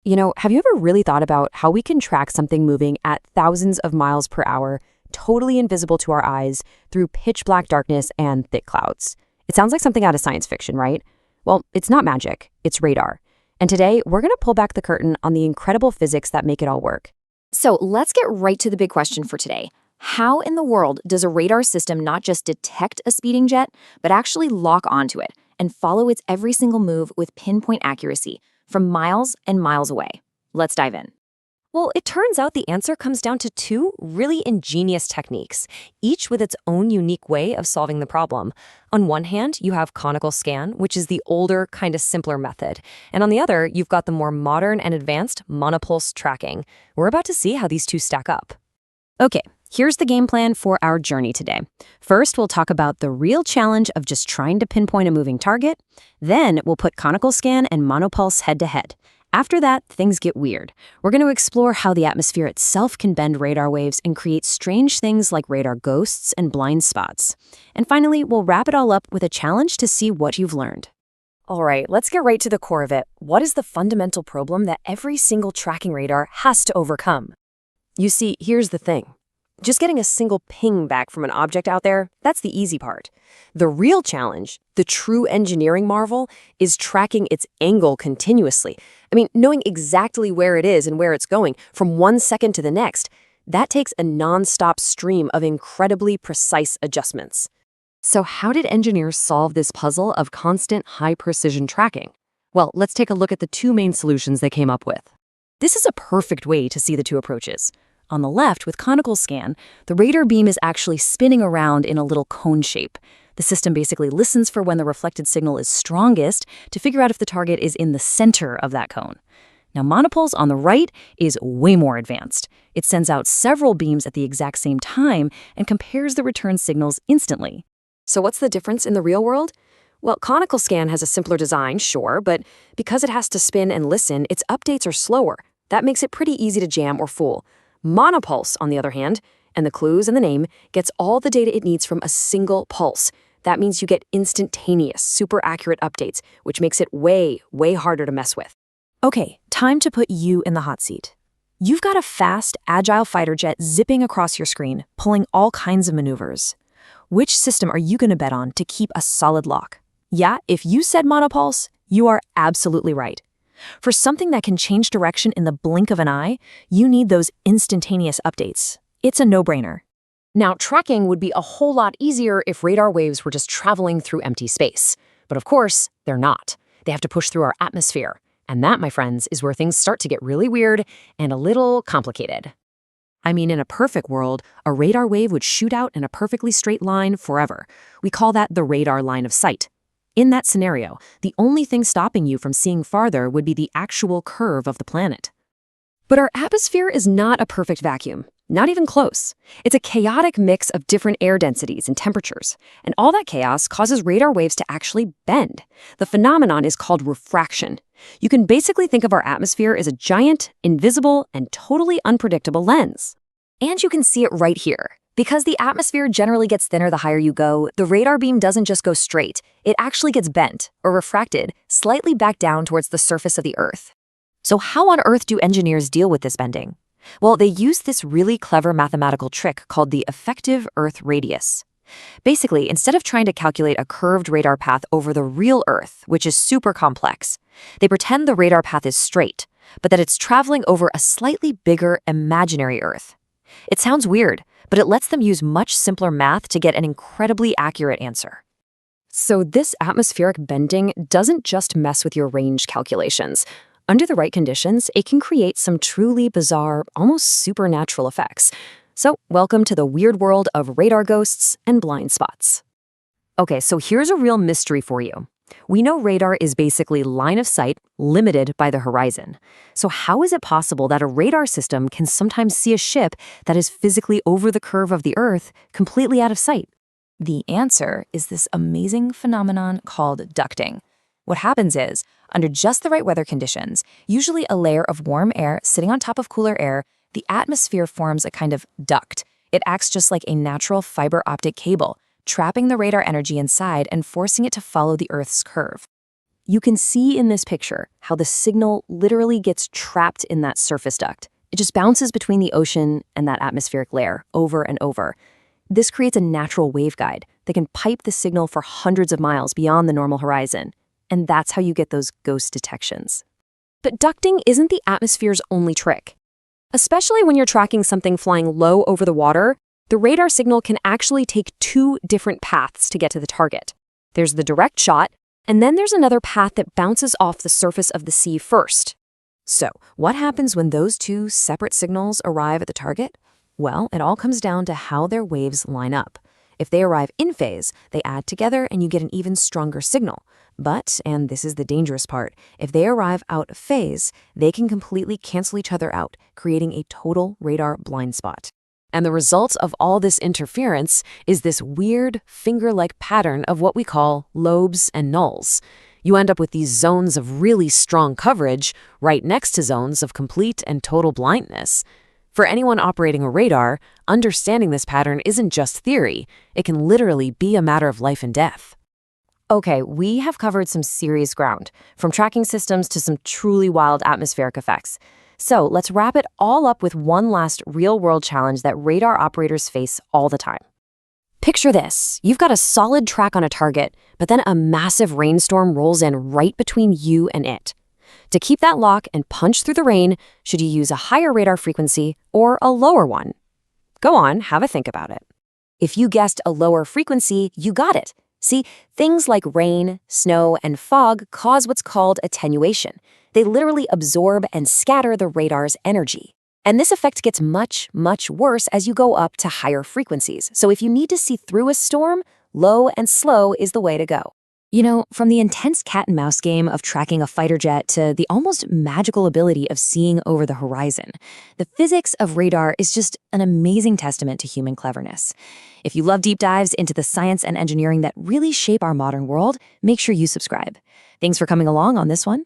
Have you ever really thought about how we can track something moving at thousands of miles per hour, totally invisible to our eyes, through pitch black darkness and thick clouds? It sounds like something out of science fiction, right? Well, it's not magic, it's radar. And today, we're going to pull back the curtain on the incredible physics that make it all work. So let's get right to the big question for today. How in the world does a radar system not just detect a speeding jet, but actually lock onto it and follow its every single move with pinpoint accuracy from miles and miles away? Let's dive in. Well, it turns out the answer comes down to two really ingenious techniques, each with its own unique way of solving the problem. On one hand, you have Conical Scan, which is the older, kind of simpler method. And on the other, you've got the more modern and advanced Monopulse Tracking. We're about to see how these two stack up. Okay, here's the game plan for our journey today. First, we'll talk about the real challenge of just trying to pinpoint a moving target. Then, we'll put Conical Scan and Monopulse head-to-head. After that, things get weird. We're going to explore how the atmosphere itself can bend radar waves and create strange things like radar ghosts and blind spots. And finally, we'll wrap it all up with a challenge to see what you've learned. All right, let's get right to the core of it. What is the fundamental problem that every single tracking radar has to overcome? You see, here's the thing. Just getting a single ping back from an object out there, that's the easy part. The real challenge, the true engineering marvel, is tracking its angle continuously. Knowing exactly where it is and where it's going from 1 second to the next, that takes a non-stop stream of incredibly precise adjustments. So how did engineers solve this puzzle of constant high-precision tracking? Well, let's take a look at the two main solutions they came up with. This is a perfect way to see the two approaches. On the left, with Conical Scan, the radar beam is actually spinning around in a little cone shape. The system basically listens for when the reflected signal is strongest to figure out if the target is in the center of that cone. Now, Monopulse on the right is way more advanced. It sends out several beams at the exact same time and compares the return signals instantly. So what's the difference in the real world? Well, Conical Scan has a simpler design, sure, but because it has to spin and listen, its updates are slower. That makes it pretty easy to jam or fool. Monopulse, on the other hand, and the clues in the name, gets all the data it needs from a single pulse. That means you get instantaneous, super accurate updates, which makes it way, way harder to mess with. Okay, time to put you in the hot seat. You've got a fast, agile fighter jet zipping across your screen, pulling all kinds of maneuvers. Which system are you going to bet on to keep a solid lock? Yeah, if you said Monopulse, you are absolutely right. For something that can change direction in the blink of an eye, you need those instantaneous updates. It's a no-brainer. Now, tracking would be a whole lot easier if radar waves were just traveling through empty space. But of course, they're not. They have to push through our atmosphere. And that, my friends, is where things start to get really weird and a little complicated. In a perfect world, a radar wave would shoot out in a perfectly straight line forever. We call that the radar line of sight. In that scenario, the only thing stopping you from seeing farther would be the actual curve of the planet. But our atmosphere is not a perfect vacuum, not even close. It's a chaotic mix of different air densities and temperatures, and all that chaos causes radar waves to actually bend. The phenomenon is called refraction. You can basically think of our atmosphere as a giant, invisible, and totally unpredictable lens. And you can see it right here. Because the atmosphere generally gets thinner the higher you go, the radar beam doesn't just go straight. It actually gets bent, or refracted, slightly back down towards the surface of the Earth. So how on earth do engineers deal with this bending? Well, they use this really clever mathematical trick called the effective Earth radius. Basically, instead of trying to calculate a curved radar path over the real Earth, which is super complex, they pretend the radar path is straight, but that it's traveling over a slightly bigger imaginary Earth. It sounds weird, but it lets them use much simpler math to get an incredibly accurate answer. So this atmospheric bending doesn't just mess with your range calculations. Under the right conditions, it can create some truly bizarre, almost supernatural effects. So welcome to the weird world of radar ghosts and blind spots. Okay, so here's a real mystery for you. We know radar is basically line of sight limited by the horizon. So how is it possible that a radar system can sometimes see a ship that is physically over the curve of the Earth, completely out of sight? The answer is this amazing phenomenon called ducting. What happens is, under just the right weather conditions, usually a layer of warm air sitting on top of cooler air, the atmosphere forms a kind of duct. It acts just like a natural fiber optic cable, trapping the radar energy inside and forcing it to follow the Earth's curve. You can see in this picture how the signal literally gets trapped in that surface duct. It just bounces between the ocean and that atmospheric layer over and over. This creates a natural waveguide that can pipe the signal for hundreds of miles beyond the normal horizon. And that's how you get those ghost detections. But ducting isn't the atmosphere's only trick. Especially when you're tracking something flying low over the water, the radar signal can actually take two different paths to get to the target. There's the direct shot, and then there's another path that bounces off the surface of the sea first. So, what happens when those two separate signals arrive at the target? Well, it all comes down to how their waves line up. If they arrive in phase, they add together and you get an even stronger signal. But, and this is the dangerous part, if they arrive out of phase, they can completely cancel each other out, creating a total radar blind spot. And the result of all this interference is this weird, finger-like pattern of what we call lobes and nulls. You end up with these zones of really strong coverage right next to zones of complete and total blindness. For anyone operating a radar, understanding this pattern isn't just theory. It can literally be a matter of life and death. Okay, we have covered some serious ground, from tracking systems to some truly wild atmospheric effects. So let's wrap it all up with one last real-world challenge that radar operators face all the time. Picture this. You've got a solid track on a target, but then a massive rainstorm rolls in right between you and it. To keep that lock and punch through the rain, should you use a higher radar frequency or a lower one? Go on, have a think about it. If you guessed a lower frequency, you got it. See, things like rain, snow, and fog cause what's called attenuation. They literally absorb and scatter the radar's energy. And this effect gets much, much worse as you go up to higher frequencies. So if you need to see through a storm, low and slow is the way to go. You know, from the intense cat and mouse game of tracking a fighter jet to the almost magical ability of seeing over the horizon, the physics of radar is just an amazing testament to human cleverness. If you love deep dives into the science and engineering that really shape our modern world, make sure you subscribe. Thanks for coming along on this one.